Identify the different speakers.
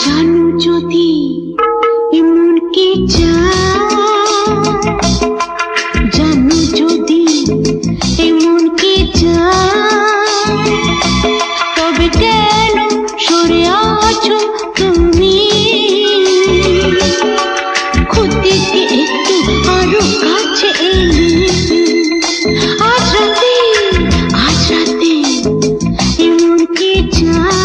Speaker 1: জানো যদি এমন কে চায়, জানো যদি এমন কে চায়, তবে কেন সরে আছো তুমি? খুদ থেকে একটু আরো কাছে এলে, আজ রাতে এমন কে চায়।